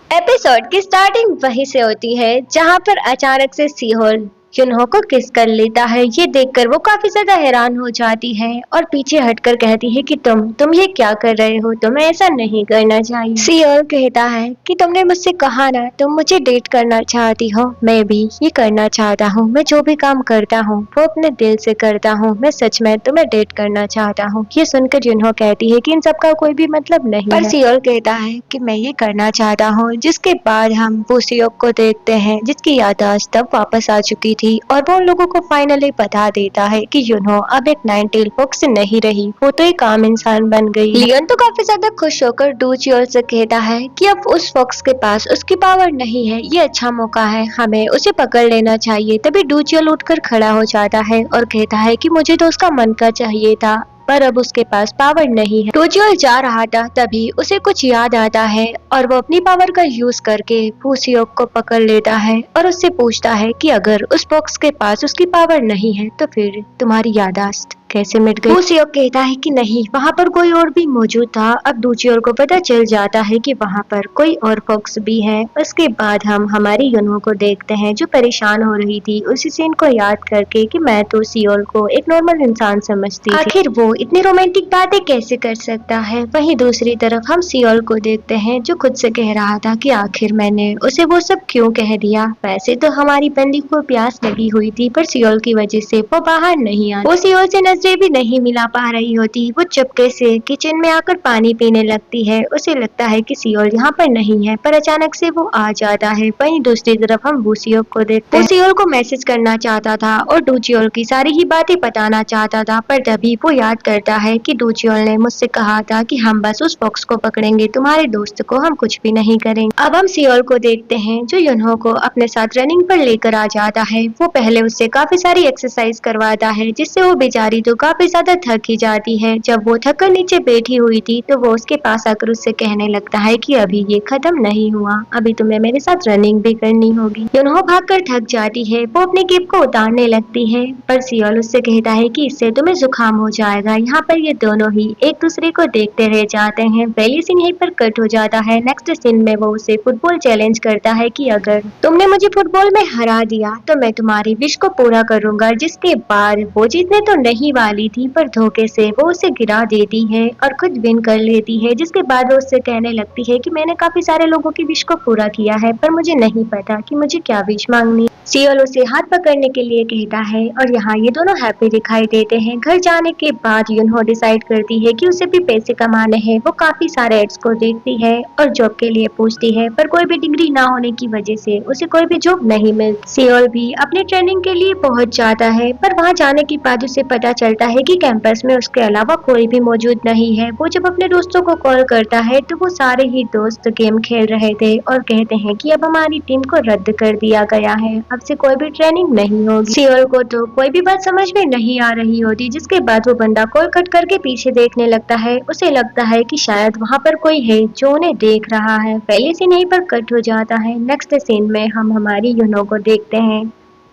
Episode की starting वहीं से होती है जहां पर अचानक से सीहोल युनहो को किस कर लेता है। ये देखकर वो काफी ज्यादा हैरान हो जाती है और पीछे हटकर कहती है कि तुम ये क्या कर रहे हो, तुम्हें ऐसा नहीं करना चाहिए। सीहोल कहता है कि तुमने मुझसे कहा ना तुम मुझे डेट करना चाहती हो, मैं भी ये करना चाहता हूँ। मैं जो भी काम करता हूँ वो अपने दिल से करता हूँ, मैं सच में तुम्हें डेट करना चाहता हूँ। ये सुनकर युनहो कहती है कि इन सब का कोई भी मतलब नहीं पर सीहोल कहता है कि मैं ये करना चाहता हूँ। जिसके बाद हम वूसियोक को देखते हैं जिसकी याददाश्त तब वापस आ चुकी थी और वो उन लोगों को फाइनली बता देता है कि युनहो अब एक नाइन टेल फॉक्स नहीं रही, वो तो एक आम इंसान बन गई। लियोन तो काफी ज्यादा खुश होकर डूचियोल से कहता है कि अब उस फॉक्स के पास उसकी पावर नहीं है, ये अच्छा मौका है, हमें उसे पकड़ लेना चाहिए। तभी डूचियोल उठकर खड़ा हो जाता है और कहता है कि मुझे तो उसका मन का चाहिए था पर अब उसके पास पावर नहीं है। डूचियोल जा रहा था तभी उसे कुछ याद आता है और वो अपनी पावर का यूज करके वूसियोक को पकड़ लेता है और उससे पूछता है कि अगर उस बॉक्स के पास उसकी पावर नहीं है तो फिर तुम्हारी याददाश्त कैसे मिट गई। वूसियोक कहता है कि नहीं, वहाँ पर कोई और भी मौजूद था। अब डूचियोल को पता चल जाता है कि वहाँ पर कोई और फॉक्स भी है। उसके बाद हम हमारी युनहो को देखते हैं जो परेशान हो रही थी उसी सीन को याद करके कि मैं तो सीओल को एक नॉर्मल इंसान समझती थी, आखिर वो इतनी रोमांटिक बातें कैसे कर सकता है। वहीं दूसरी तरफ हम सीओल को देखते हैं जो खुद से कह रहा था कि आखिर मैंने उसे वो सब क्यों कह दिया। वैसे तो हमारी बंदी को प्यास लगी हुई थी पर सीओल की वजह से वो बाहर नहीं आई। वो सीओल से नजरें भी नहीं मिला पा रही होती। वो चुपके से किचन में आकर पानी पीने लगती है। उसे लगता है कि सीओल यहाँ पर नहीं है पर अचानक से वो आ जाता है। वहीं दूसरी तरफ हम वूसियोक को देखते हैं। वो सीओल को मैसेज करना चाहता था और डूचियोल की सारी ही बातें बताना चाहता था पर तभी वो याद करता है कि डूचियोल ने मुझसे कहा था कि हम बस उस फॉक्स को पकड़ेंगे, तुम्हारे दोस्त को हम कुछ भी नहीं करेंगे। अब हम सीओल को देखते हैं जो युनहो को अपने साथ रनिंग पर लेकर आ जाता है। वो पहले उससे काफी सारी एक्सरसाइज करवाता है जिससे वो बेचारी तो काफी ज्यादा थक ही जाती है। जब वो थक कर नीचे बैठी हुई थी तो वो उसके पास आकर उससे कहने लगता है कि अभी ये खत्म नहीं हुआ, अभी तुम्हें मेरे साथ रनिंग भी करनी होगी। युनहो भागकर थक जाती है। वो अपनी कैप को उतारने लगती है पर सीओल उससे कहता है कि इससे तुम्हें जुकाम हो जाएगा। यहाँ पर ये दोनों ही एक दूसरे को देखते रह जाते हैं। पहली सीन यहीं पर कट हो जाता है। नेक्स्ट सीन में वो उसे फुटबॉल चैलेंज करता है कि अगर तुमने मुझे फुटबॉल में हरा दिया तो मैं तुम्हारी विश को पूरा करूंगा। जिसके बाद वो जीतने तो नहीं वाली थी पर धोखे से वो उसे गिरा देती है और खुद विन कर लेती है। जिसके बाद वो उससे कहने लगती है कि मैंने काफी सारे लोगों की विश को पूरा किया है पर मुझे नहीं पता कि मुझे क्या विश मांगनी। सीओल उसे हाथ पकड़ने के लिए कहता है और यहाँ ये दोनों हैप्पी दिखाई देते हैं। घर जाने के बाद युनहो डिसाइड करती है कि उसे भी पैसे कमाने हैं। वो काफी सारे एड्स को देखती है और जॉब के लिए पूछती है पर कोई भी डिग्री ना होने की वजह से उसे कोई भी जॉब नहीं मिलती। सीओल भी अपनी ट्रेनिंग के लिए पहुंच जाता है पर वहाँ जाने के बाद उसे पता चलता है कि कैंपस में उसके अलावा कोई भी मौजूद नहीं है। वो जब अपने दोस्तों को कॉल करता है तो वो सारे ही दोस्त गेम खेल रहे थे और कहते हैं कि अब हमारी टीम को रद्द कर दिया गया है, अब से कोई भी ट्रेनिंग नहीं होगी। सीओल को तो कोई भी बात समझ में नहीं आ रही होती। जिसके बाद वो बंदा कॉल कट करके पीछे देखने लगता है। उसे लगता है कि शायद वहाँ पर कोई है जो उन्हें देख रहा है। पहले सीन यहीं पर कट हो जाता है। नेक्स्ट सीन में हम हमारी युनहो को देखते हैं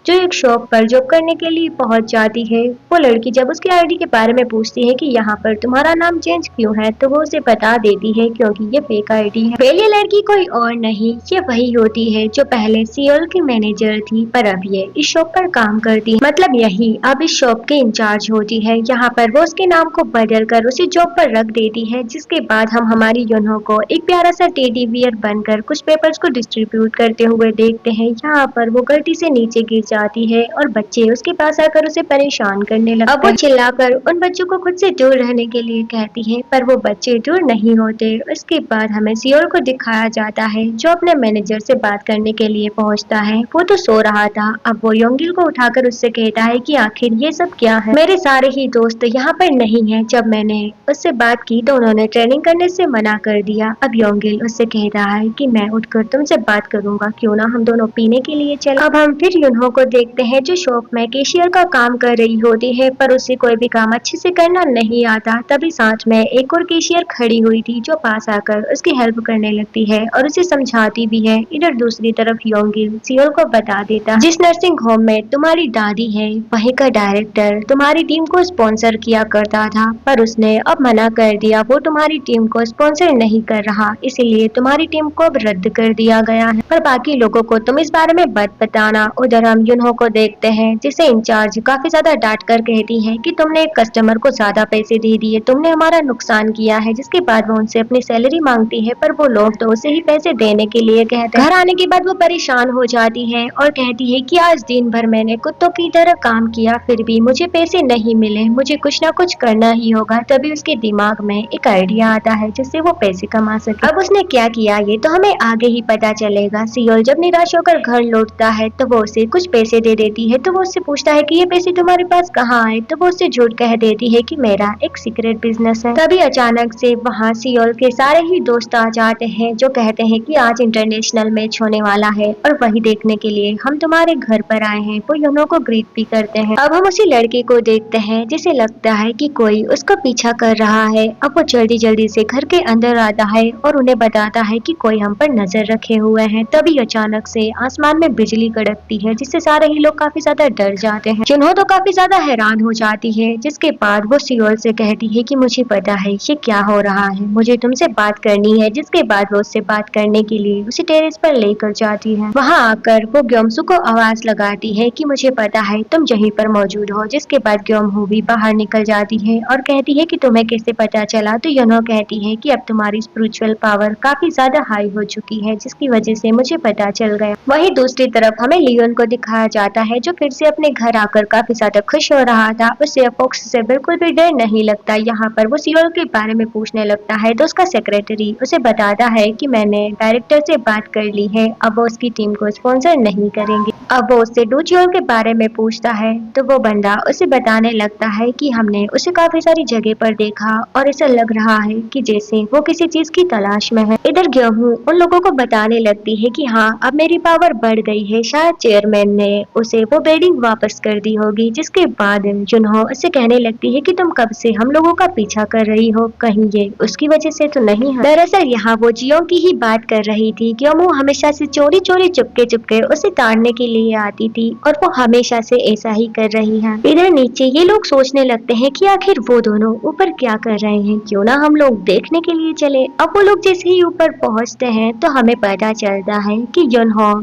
जो एक शॉप पर जॉब करने के लिए पहुंच जाती है। वो लड़की जब उसकी आईडी के बारे में पूछती है कि यहाँ पर तुम्हारा नाम चेंज क्यों है तो वो उसे बता देती है क्योंकि ये फेक आईडी है। पहले लड़की कोई और नहीं, ये वही होती है जो पहले सीओल की मैनेजर थी पर अब ये इस शॉप पर काम करती है, मतलब यही अब इस शॉप के इंचार्ज होती है। यहाँ पर वो उसके नाम को बदल कर उसे जॉब पर रख देती है। जिसके बाद हम हमारी युनहो को एक प्यारा सा टेडी बियर बनकर कुछ पेपर्स को डिस्ट्रीब्यूट करते हुए देखते हैं। यहाँ पर वो गलती से नीचे गिर जाती है और बच्चे उसके पास आकर उसे परेशान करने लगते हैं। अब वो चिल्लाकर उन बच्चों को खुद से दूर रहने के लिए कहती है पर वो बच्चे दूर नहीं होते। उसके बाद हमें सीओल को दिखाया जाता है जो अपने मैनेजर से बात करने के लिए पहुंचता है। वो तो सो रहा था। अब वो योंगिल को उठाकर उससे कहता है कि आखिर ये सब क्या है, मेरे सारे ही दोस्त यहाँ पर नहीं है। जब मैंने उससे बात की तो उन्होंने ट्रेनिंग करने से मना कर दिया। अब योंगिल उससे कह रहा है कि मैं उठकर तुमसे बात करूंगा, क्यों ना हम दोनों पीने के लिए चले। अब हम फिर युनहो को को देखते हैं जो शॉप में कैशियर का काम कर रही होती है, पर उसे कोई भी काम अच्छे से करना नहीं आता। तभी साथ में एक और कैशियर खड़ी हुई थी जो पास आकर उसकी हेल्प करने लगती है और उसे समझाती भी है। इधर दूसरी तरफ योंगिल सियोल को बता देता है जिस नर्सिंग होम में तुम्हारी दादी है वहीं का डायरेक्टर तुम्हारी टीम को स्पॉन्सर किया करता था, पर उसने अब मना कर दिया। वो तुम्हारी टीम को स्पॉन्सर नहीं कर रहा, इसीलिए तुम्हारी टीम को अब रद्द कर दिया गया है। पर बाकी लोगों को तुम इस बारे में मत बताना। उधर हम युनहो को देखते हैं जिसे इंचार्ज काफी ज्यादा डांट कर कहती है कि तुमने एक कस्टमर को ज्यादा पैसे दे दिए, तुमने हमारा नुकसान किया है। जिसके बाद वो उनसे अपनी सैलरी मांगती है, पर वो लोग तो उसे ही पैसे देने के लिए कहते हैं। घर आने के बाद वो परेशान हो जाती है और कहती है कि आज दिन भर मैंने कुत्तों की तरह काम किया, फिर भी मुझे पैसे नहीं मिले, मुझे कुछ ना कुछ करना ही होगा। तभी उसके दिमाग में एक आइडिया आता है जिससे वो पैसे कमा सके। अब उसने क्या किया ये तो हमें आगे ही पता चलेगा। सियोल जब निराश होकर घर लौटता है तो वो उसे कुछ पैसे दे देती है। तो वो उससे पूछता है कि ये पैसे तुम्हारे पास कहाँ आए, तो वो उससे झूठ कह देती है कि मेरा एक सीक्रेट बिजनेस है। तभी अचानक से वहाँ सियोल के सारे ही दोस्त आ जाते हैं जो कहते हैं कि आज इंटरनेशनल मैच होने वाला है और वही देखने के लिए हम तुम्हारे घर पर आए हैं। वो युनो को ग्रीट भी करते हैं। अब हम उसी लड़के को देखते हैं जिसे लगता है कि कोई उसका पीछा कर रहा है। अब वो जल्दी जल्दी से घर के अंदर आता है और उन्हें बताता है कि कोई हम पर नजर रखे हुए हैं। तभी अचानक से आसमान में बिजली कड़कती है जिससे सारे ही लोग काफी ज्यादा डर जाते हैं। जुनहो तो काफी ज्यादा हैरान हो जाती है, जिसके बाद वो सियोल से कहती है कि मुझे पता है ये क्या हो रहा है, मुझे तुमसे बात करनी है। जिसके बाद वो उससे बात करने के लिए उसे टेरेस पर लेकर जाती है। वहाँ आकर वो ग्योमसू को आवाज लगाती है कि मुझे पता है तुम यहीं पर मौजूद हो। जिसके बाद ग्योमहू भी बाहर निकल जाती है और कहती है कि तुम्हें कैसे पता चला। तो युनो कहती है कि अब तुम्हारी स्पिरिचुअल पावर काफी ज्यादा हाई हो चुकी है, जिसकी वजह से मुझे पता चल गया। वहीं दूसरी तरफ हमें लियोन को दिखाया जाता है जो फिर से अपने घर आकर काफी ज्यादा खुश हो रहा था। उसे फॉक्स से बिल्कुल भी डर नहीं लगता। यहाँ पर वो सियोल के बारे में पूछने लगता है तो उसका सेक्रेटरी उसे बताता है कि मैंने डायरेक्टर से बात कर ली है, अब वो उसकी टीम को स्पॉन्सर नहीं करेंगे। अब वो उससे डूचियोल के बारे में पूछता है तो वो बंदा उसे बताने लगता है कि हमने उसे काफी सारी जगह पर देखा और ऐसा लग रहा है कि जैसे वो किसी चीज की तलाश में है। इधर गेहूं उन लोगों को बताने लगती है कि हाँ अब मेरी पावर बढ़ गई है, शायद चेयरमैन ने उसे वो बिल्डिंग वापस कर दी होगी। जिसके बाद जुनहो उससे कहने लगती है कि तुम कब से हम लोगों का पीछा कर रही हो, कहीं ये उसकी वजह से तो नहीं है। दरअसल यहाँ वो जियो की ही बात कर रही थी। गेहूं हमेशा से चोरी चोरी चुपके चुपके उसे ताड़ने के लिए आती थी और वो हमेशा से ऐसा ही कर रही है। इधर नीचे ये लोग सोचने लगते हैं कि आखिर वो दोनों ऊपर क्या कर रहे हैं, क्यों ना हम लोग देखने के लिए चले। अब वो लोग जैसे ही ऊपर पहुंचते हैं तो हमें पता चलता है कि युनहो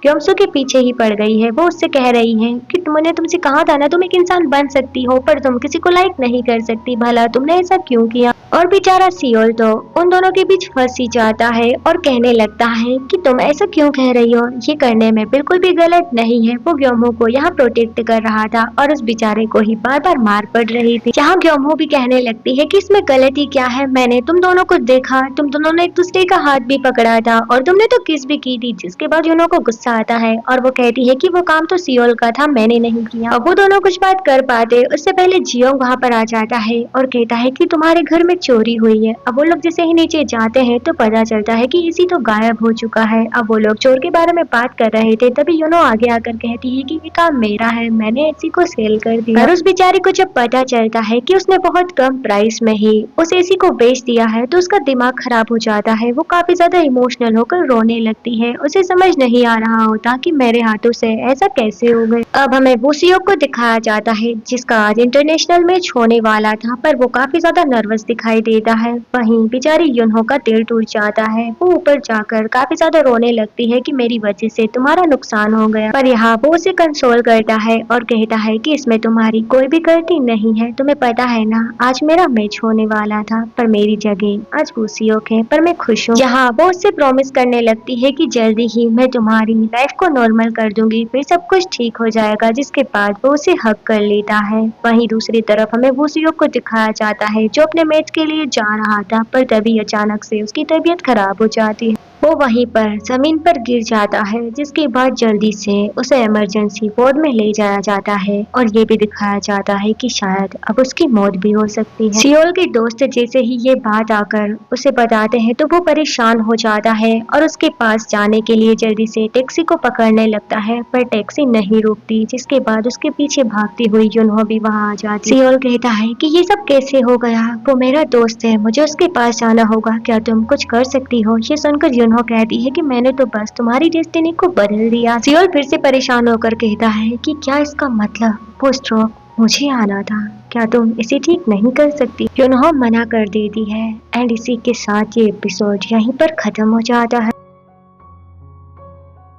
ग्योमसू के पीछे ही पड़ गई है। वो उससे कह रही है कि तुमने तुमसे कहा था ना तुम एक इंसान बन सकती हो, पर तुम किसी को लाइक नहीं कर सकती, भला तुमने ऐसा क्यों किया। और बेचारा सियोल तो उन दोनों के बीच फंस ही जाता है और कहने लगता है कि तुम ऐसा क्यों कह रही हो, ये करने में बिल्कुल भी गलत नहीं है। वो ग्योमो को यहाँ प्रोटेक्ट कर रहा था और उस बेचारे को ही बार बार मार पड़ रही थी। यहाँ ग्योमो भी कहने लगती है कि इसमें गलती क्या है, मैंने तुम दोनों को देखा, तुम दोनों ने एक दूसरे का हाथ भी पकड़ा था और तुमने तो किस भी की थी। जिसके बाद युनो को गुस्सा आता है और वो कहती है कि वो काम तो सियोल का था, मैंने नहीं किया। अब वो दोनों कुछ बात कर पाते उससे पहले जियो वहाँ पर आ जाता है और कहता है कि तुम्हारे घर में चोरी हुई है। अब वो लोग जैसे ही नीचे जाते हैं तो पता चलता है कि इसी तो गायब हो चुका है। अब वो लोग चोर के बारे में बात कर रहे थे, तभी युनो आगे आकर कहती है कि ये काम मेरा है, मैंने एसी को सेल कर दिया। और उस बेचारे को जब पता चलता है कि उसने बहुत कम प्राइस में ही उस एसी को बेच दिया है तो उसका दिमाग खराब हो जाता है। वो काफी ज्यादा इमोशनल होकर रोने लगती है। उसे समझ नहीं आ रहा होता कि मेरे हाथों से ऐसा कैसे हो गया। अब हमें वूसियो को दिखाया जाता है जिसका आज इंटरनेशनल मैच होने वाला था, पर वो काफी ज्यादा नर्वस दिखाई देता है। वहीं बेचारी युनहो का दिल टूट जाता है। वो ऊपर जाकर काफी ज्यादा रोने लगती है कि मेरी वजह से तुम्हारा नुकसान हो गया। पर यहाँ वो उसे कंसोल करता है और कहता है कि इसमें तुम्हारी कोई भी गलती नहीं है। तुम्हें पता है ना आज मेरा मैच होने वाला था, पर मेरी जगह आज वूसियो है, पर मैं खुश हूँ। यहाँ वो उससे प्रॉमिस करने लगती है कि जल्दी ही मैं तुम्हारी लाइफ को नॉर्मल कर दूंगी, फिर सब कुछ ठीक हो जाएगा। जिसके बाद वो उसे हक कर लेता है। वहीं दूसरी तरफ हमें वूसियो को दिखाया जाता है जो अपने मैच के लिए जा रहा था, पर तभी अचानक से उसकी तबीयत खराब हो जाती है। वो वहीं पर जमीन पर गिर जाता है, जिसके बाद जल्दी से उसे इमरजेंसी वार्ड में ले जाया जाता है और ये भी दिखाया जाता है कि शायद अब उसकी मौत भी हो सकती है। सियोल के दोस्त जैसे ही ये बात आकर उसे बताते हैं तो वो परेशान हो जाता है और उसके पास जाने के लिए जल्दी से टैक्सी को पकड़ने लगता है, पर टैक्सी नहीं रुकती, जिसके बाद उसके पीछे भागती हुई युनहो भी वहाँ आ जाती है। सियोल कहता है कि ये सब कैसे हो गया, वो मेरा दोस्त है, मुझे उसके पास जाना होगा, क्या तुम कुछ कर सकती हो? ये सुनकर युनहो कहती है कि मैंने तो बस तुम्हारी डेस्टिनी को बदल दिया। सियोल फिर से परेशान होकर कहता है कि क्या इसका मतलब वो स्ट्रोक मुझे आना था, क्या तुम इसे ठीक नहीं कर सकती? युनहो मना कर देती है एंड इसी के साथ ये एपिसोड यहीं पर खत्म हो जाता है।